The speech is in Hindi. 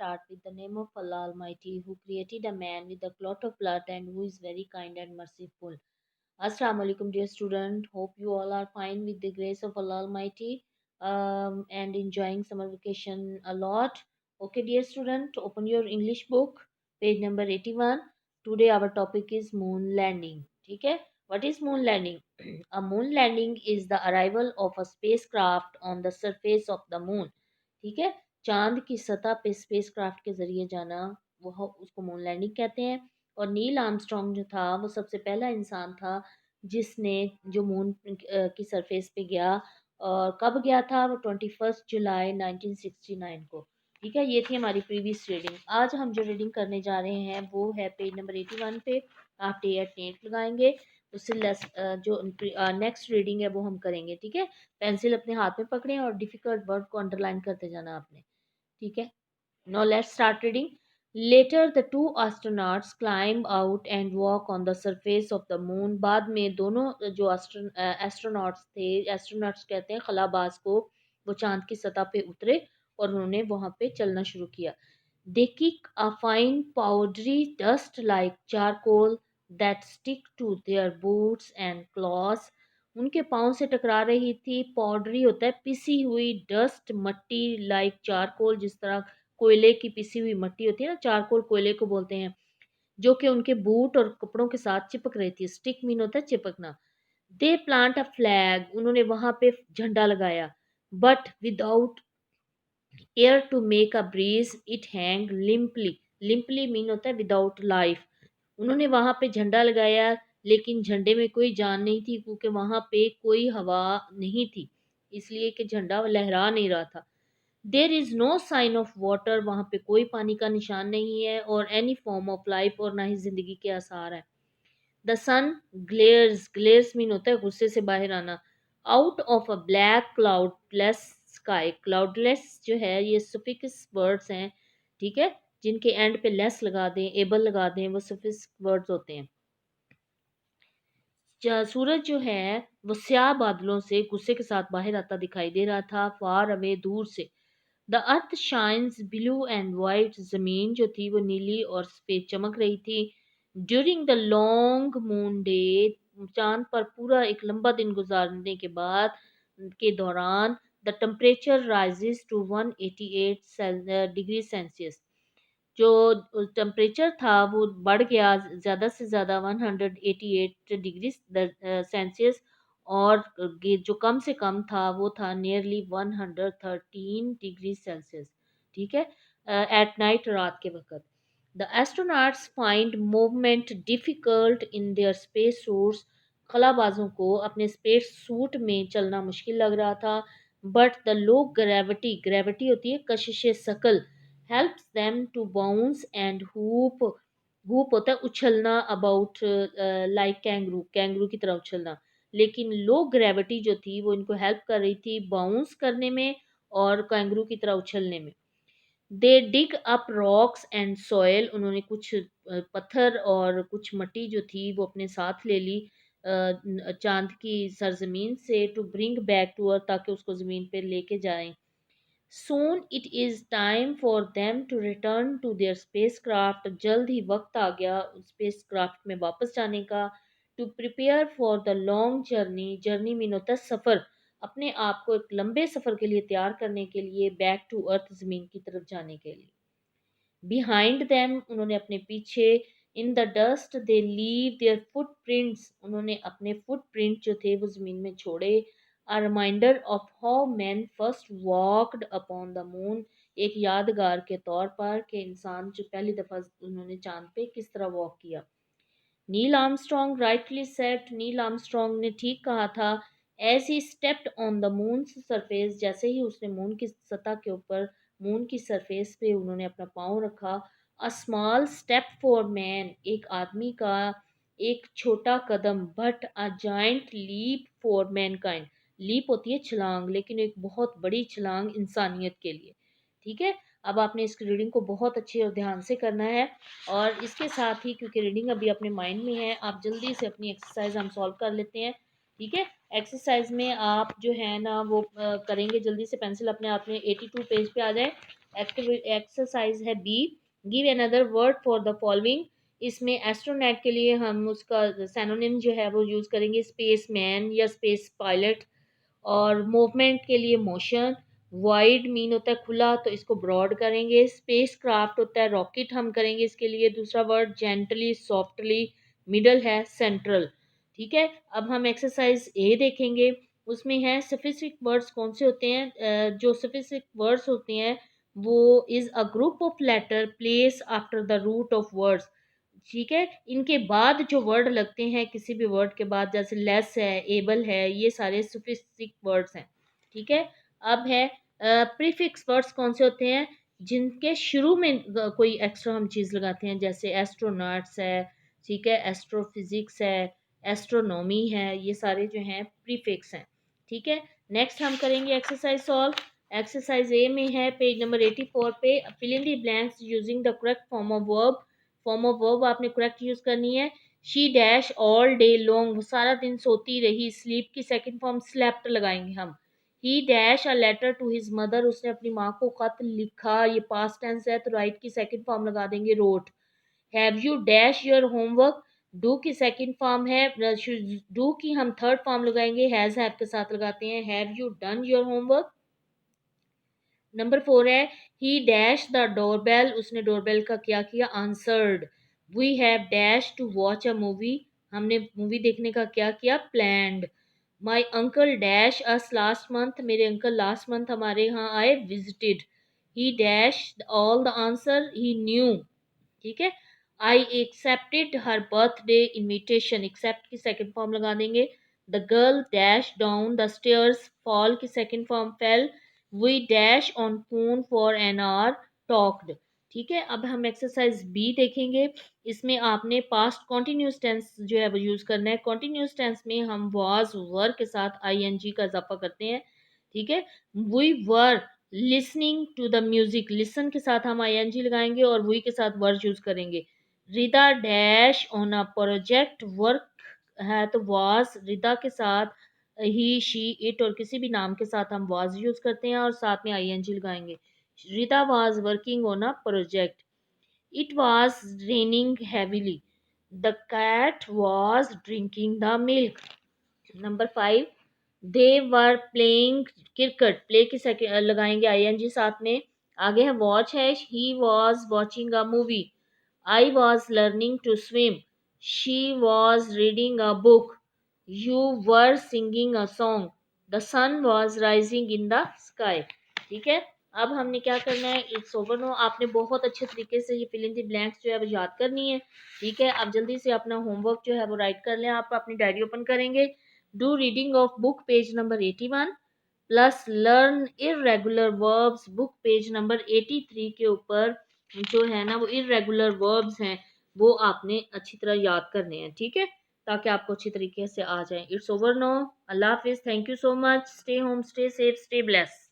start with the name of Allah Almighty, who created a man with a clot of blood and who is very kind and merciful. Assalamu alaikum, dear student. Hope you all are fine with the grace of Allah Almighty and enjoying summer vacation a lot. Okay, dear student, open your English book, page number 81. Today our topic is moon landing. Okay, what is moon landing? A moon landing is the arrival of a spacecraft on the surface of the moon. ठीक है, चांद की सतह पे स्पेसक्राफ्ट के जरिए जाना, वो उसको मून लैंडिंग कहते हैं। और नील आर्मस्ट्रॉन्ग जो था वो सबसे पहला इंसान था जिसने जो मून की सरफेस पे गया। और कब गया था वो? 21 जुलाई 1969 को। ठीक है, ये थी हमारी प्रीवियस रीडिंग। आज हम जो रीडिंग करने जा रहे हैं वो है पेज नंबर 81 पे। आप टे या टेट लगाएंगे, उससे लेस जो नेक्स्ट रीडिंग है वो हम करेंगे। ठीक है, पेंसिल अपने हाथ में पकड़ें और डिफिकल्ट वर्ड को अंडरलाइन करते जाना आपने। ठीक है, now let's start reading. Later, the two astronauts climb out and walk on the surface of the moon. बाद में दोनों जो एस्ट्रोनॉट्स थे, एस्ट्रोनॉट्स कहते हैं खलाबाज को, वो चांद की सतह पे उतरे और उन्होंने वहां पे चलना शुरू किया। They kick a fine powdery dust like charcoal that stick to their boots and claws. उनके पाँव से टकरा रही थी, पाउडरी होता है पिसी हुई, डस्ट मट्टी, लाइक चारकोल, जिस तरह कोयले की पिसी हुई मट्टी होती है ना, चारकोल कोयले को बोलते हैं, जो कि उनके बूट और कपड़ों के साथ चिपक रही थी। स्टिक मीन होता है चिपकना। दे प्लांट अ फ्लैग, उन्होंने वहां पे झंडा लगाया। But without air to make a breeze it hang limply. Limply mean होता है विदाउट लाइफ। उन्होंने वहां पे झंडा लगाया लेकिन झंडे में कोई जान नहीं थी, क्योंकि वहां पे कोई हवा नहीं थी, इसलिए कि झंडा लहरा नहीं रहा था। There is no sign of water, वहां पे कोई पानी का निशान नहीं है, और एनी फॉर्म ऑफ लाइफ, और ना ही जिंदगी के आसार है। द सन ग्लेयर्स, ग्लेयर्स मीन होता है गुस्से से बाहर आना, out of a black cloudless sky. Cloudless जो है ये सफिक्स वर्ड्स हैं, ठीक है, जिनके एंड पे लेस लगा दें, एबल लगा दें, वो सफिक्स वर्ड्स होते हैं। सूरज जो है वो स्याह बादलों से गुस्से के साथ बाहर आता दिखाई दे रहा था, फार अवे, दूर से। The earth shines blue and white, जमीन जो थी वो नीली और सफेद चमक रही थी। During the long moon day, चांद पर पूरा एक लंबा दिन गुजारने के बाद के दौरान, the temperature rises to 188 degree Celsius. जो टेम्परेचर था वो बढ़ गया ज़्यादा से ज़्यादा 188 डिग्री सेल्सियस। और जो कम से कम था वो था नियरली 113 डिग्री सेल्सियस। ठीक है, एट नाइट, रात के वक्त। The astronauts find movement difficult in their space suits. खलाबाजों को अपने स्पेस सूट में चलना मुश्किल लग रहा था। But the low gravity, gravity होती है कशिश शकल, helps them to bounce and hoop। hoop होता है उछलना, अबाउट लाइक कैंगरू, कैंगरू की तरह उछलना। लेकिन लो ग्रेविटी जो थी वो इनको हेल्प कर रही थी बाउंस करने में और कैंगरू की तरह उछलने में। दे dig up rocks and soil, उन्होंने कुछ पत्थर और कुछ मट्टी जो थी वो अपने साथ ले ली चांद की सरजमीन से, to bring back to earth, ताकि उसको ज़मीन पे लेके जाएं। Soon it is time for them to return to their spacecraft। जल्द ही वक्त आ गया स्पेसक्राफ्ट में वापस जाने का। To prepare for the long journey, journey mean होता है सफ़र, अपने आप को एक लंबे सफ़र के लिए तैयार करने के लिए, बैक टू अर्थ, ज़मीन की तरफ जाने के लिए। बिहाइंड दैम, उन्होंने अपने पीछे, in the dust they leave their footprints, उन्होंने अपने फुटप्रिंट जो थे वो ज़मीन में छोड़े। A reminder of how man first walked upon the moon, एक यादगार के तौर पर कि इंसान जो पहली दफ़ा उन्होंने चांद पे किस तरह वॉक किया। Neil Armstrong rightly said, Neil Armstrong ने ठीक कहा था। As he stepped on the moon surface, जैसे ही उसने मून की सतह के ऊपर, मून की सरफेस पे उन्होंने अपना पाँव रखा। A small step for man, एक आदमी का एक छोटा कदम, but a giant leap for mankind. Leap होती है छलांग, लेकिन एक बहुत बड़ी छलांग इंसानियत के लिए। ठीक है, अब आपने इस रीडिंग को बहुत अच्छे और ध्यान से करना है। और इसके साथ ही, क्योंकि रीडिंग अभी अपने माइंड में है, आप जल्दी से अपनी एक्सरसाइज हम सॉल्व कर लेते हैं। ठीक है, एक्सरसाइज में आप जो है ना वो करेंगे जल्दी से, पेंसिल अपने हाथ में 82 पेज पे आ जाए एक्सरसाइज है B, give another word for the following. इसमें एस्ट्रोनॉट के लिए हम उसका सैनोनिम जो है वो यूज़ करेंगे स्पेस मैन या स्पेस पायलट, और मूवमेंट के लिए मोशन। वाइड मीन होता है खुला, तो इसको ब्रॉड करेंगे। स्पेस क्राफ्ट होता है रॉकेट, हम करेंगे इसके लिए दूसरा वर्ड जेंटली सॉफ्टली। मिडल है सेंट्रल। ठीक है, अब हम एक्सरसाइज ए देखेंगे। उसमें है स्पेसिफिक वर्ड्स कौन से होते हैं। जो स्पेसिफिक वर्ड्स होते हैं वो is a group of letter place after the root of words. ठीक है, इनके बाद जो वर्ड लगते हैं किसी भी वर्ड के बाद, जैसे लेस है, एबल है, ये सारे सुफिक्सिक वर्ड्स हैं। ठीक है, अब है प्रीफिक्स वर्ड्स कौन से होते हैं, जिनके शुरू में कोई एक्स्ट्रा हम चीज़ लगाते हैं, जैसे एस्ट्रोनॉट्स है, ठीक है, एस्ट्रोफिजिक्स है, एस्ट्रोनॉमी है, ये सारे जो हैं प्रीफिक्स हैं। ठीक है, नेक्स्ट हम करेंगे एक्सरसाइज सॉल्व। एक्सरसाइज ए में है पेज नंबर 84 पे, fill in the blanks using the correct form of verb. Form of verb आपने करेक्ट यूज करनी है। She dash all day long, वो सारा दिन सोती रही। स्लीप की सेकंड फॉर्म स्लेप्ट लगाएंगे हम। He dash a letter to his mother, उसने अपनी माँ को खत लिखा, ये पास्ट टेंस है तो राइट की सेकंड फॉर्म लगा देंगे wrote. Have you dash your homework, do की सेकंड फॉर्म है, डू की हम थर्ड फॉर्म लगाएंगे, हैव के साथ लगाते हैं। Have you done your homework. Number 4 है ही डैश द डोरबेल, उसने डोरबेल का क्या किया, answered. We have dash to watch a movie, हमने मूवी देखने का क्या किया, planned. My uncle dash us last month, मेरे अंकल लास्ट मंथ हमारे यहाँ आए, visited. He dash all the answer, he knew. ठीक है, I accepted her birthday invitation, accept की सेकंड फॉर्म लगा देंगे। The girl dash down the stairs, fall की second form fell. We dash on phone for an hour, talked. ठीक है, अब हम एक्सरसाइज बी देखेंगे। इसमें आपने पास्ट कॉन्टिन्यूस टेंस जो है वो यूज़ करना है। कॉन्टिन्यूस टेंस में हम वाज वर के साथ आईएनजी का इजाफा करते हैं। ठीक है, we were listening to the music, listen के साथ हम आईएनजी लगाएंगे और वी के साथ वर यूज करेंगे। Rida dash on a project work है तो वाज, रिदा के साथ ही शी इट और किसी भी नाम के साथ हम वाज यूज करते हैं और साथ में आईएनजी लगाएंगे। Rida was working on a project. It was raining heavily, the cat was drinking the milk. Number 5, they were playing cricket, play की सेकंड लगाएंगे आईएनजी साथ में। आगे है वॉच है, he was watching a movie. I was learning to swim, she was reading a book. You were singing a song, the sun was rising in the sky. ठीक है, अब हमने क्या करना है, इट्स ओवर नो। आपने बहुत अच्छे तरीके से ये फिल इन द ब्लैंक्स जो है वो याद करनी है। ठीक है, आप जल्दी से अपना होमवर्क जो है वो राइट कर लें। आप अपनी डायरी ओपन करेंगे, do reading of book page number 81 plus learn irregular verbs book page number 83 के ऊपर जो है ना वो इरेगुलर वर्ब्स हैं वो आपने अच्छी तरह याद करने हैं। ठीक है, ताकि आपको अच्छी तरीके से आ जाए। इट्स ओवर नो, अल्लाह हाफिज, thank you so much, stay home, stay safe, stay bless.